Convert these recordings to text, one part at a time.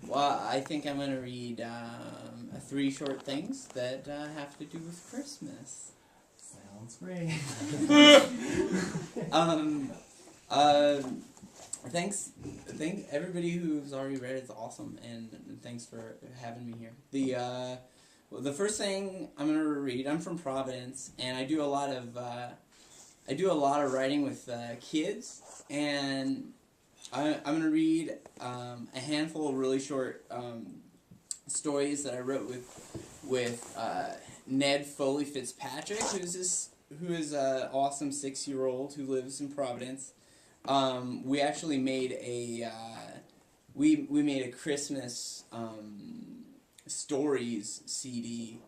Well, I think I'm going to read 3 short things that have to do with Christmas. Sounds great. Thank everybody who's already read it. It's awesome, and thanks for having me here. The first thing I'm going to read, I'm from Providence, and I do a lot of writing with kids, and I'm going to read a handful of really short stories that I wrote with Ned Foley Fitzpatrick, who is an awesome 6-year-old who lives in Providence. We actually made we made a Christmas stories CD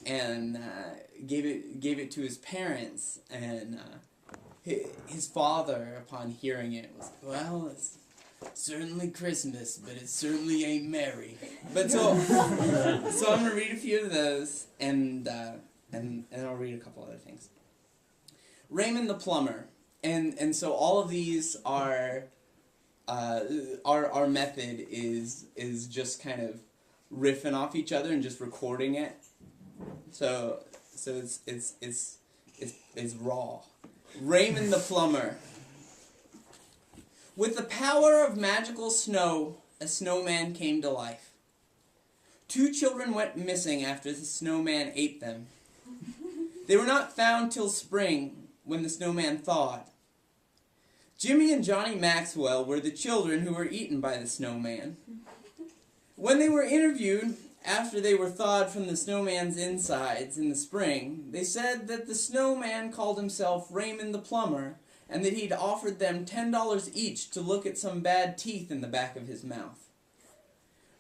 and gave it to his parents, and his father, upon hearing it, was, well, it's certainly Christmas, but it certainly ain't merry. But so I'm gonna read a few of those, and I'll read a couple other things. Raymond the Plumber, and so all of these are our method is just kind of riffing off each other and just recording it. So it's raw. Raymond the Plumber. With the power of magical snow, a snowman came to life. 2 children went missing after the snowman ate them. They were not found till spring, when the snowman thawed. Jimmy and Johnny Maxwell were the children who were eaten by the snowman. When they were interviewed, after they were thawed from the snowman's insides in the spring, they said that the snowman called himself Raymond the Plumber, and that he'd offered them $10 each to look at some bad teeth in the back of his mouth.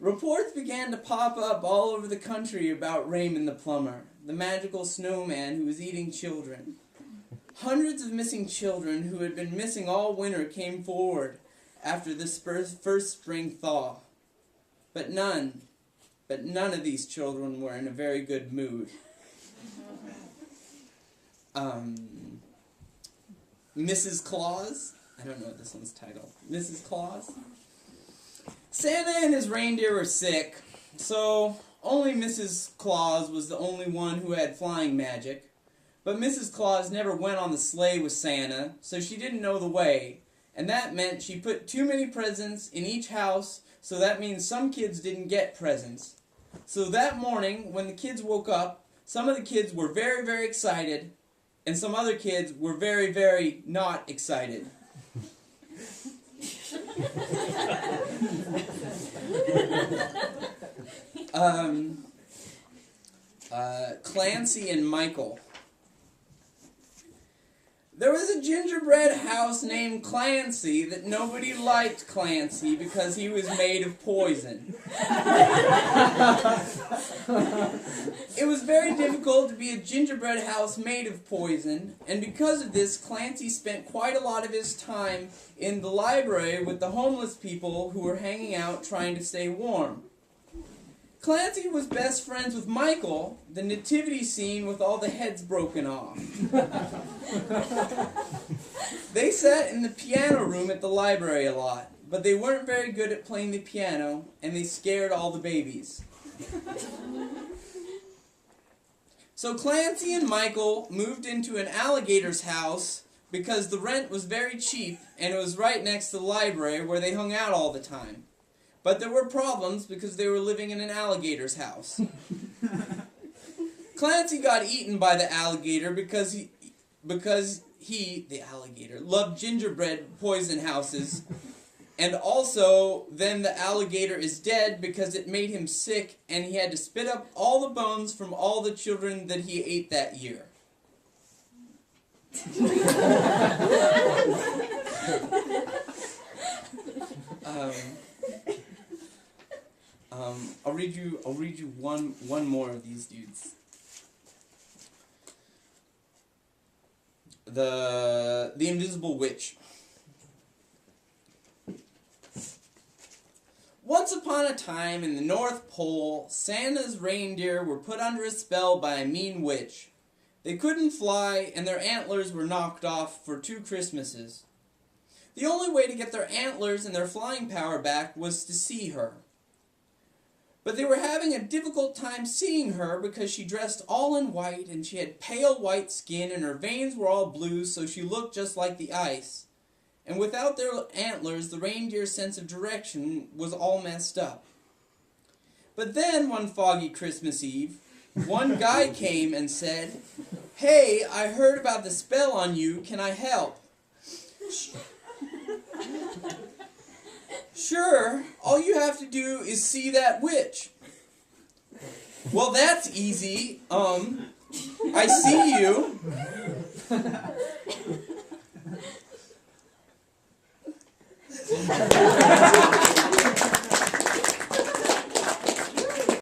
Reports began to pop up all over the country about Raymond the Plumber, the magical snowman who was eating children. Hundreds of missing children who had been missing all winter came forward after this first spring thaw. But none of these children were in a very good mood. Mrs. Claus. I don't know what this one's titled. Mrs. Claus. Santa and his reindeer were sick, so only Mrs. Claus was the only one who had flying magic. But Mrs. Claus never went on the sleigh with Santa, so she didn't know the way, and that meant she put too many presents in each house, so that means some kids didn't get presents. So that morning, when the kids woke up, some of the kids were very, very excited, and some other kids were very, very not excited. Clancy and Michael. There was a gingerbread house named Clancy that nobody liked Clancy because he was made of poison. It was very difficult to be a gingerbread house made of poison, and because of this, Clancy spent quite a lot of his time in the library with the homeless people who were hanging out trying to stay warm. Clancy was best friends with Michael, the nativity scene with all the heads broken off. They sat in the piano room at the library a lot, but they weren't very good at playing the piano, and they scared all the babies. So Clancy and Michael moved into an alligator's house because the rent was very cheap, and it was right next to the library where they hung out all the time. But there were problems because they were living in an alligator's house. Clancy got eaten by the alligator because he, the alligator, loved gingerbread poison houses. And also, then the alligator is dead because it made him sick and he had to spit up all the bones from all the children that he ate that year. I'll read you one more of these dudes. The Invisible Witch. Once upon a time in the North Pole, Santa's reindeer were put under a spell by a mean witch. They couldn't fly, and their antlers were knocked off for 2 Christmases. The only way to get their antlers and their flying power back was to see her. But they were having a difficult time seeing her because she dressed all in white and she had pale white skin and her veins were all blue, so she looked just like the ice. And without their antlers, the reindeer's sense of direction was all messed up. But then, one foggy Christmas Eve, one guy came and said, "Hey, I heard about the spell on you. Can I help?" "Sure, all you have to do is see that witch." "Well, that's easy. I see you."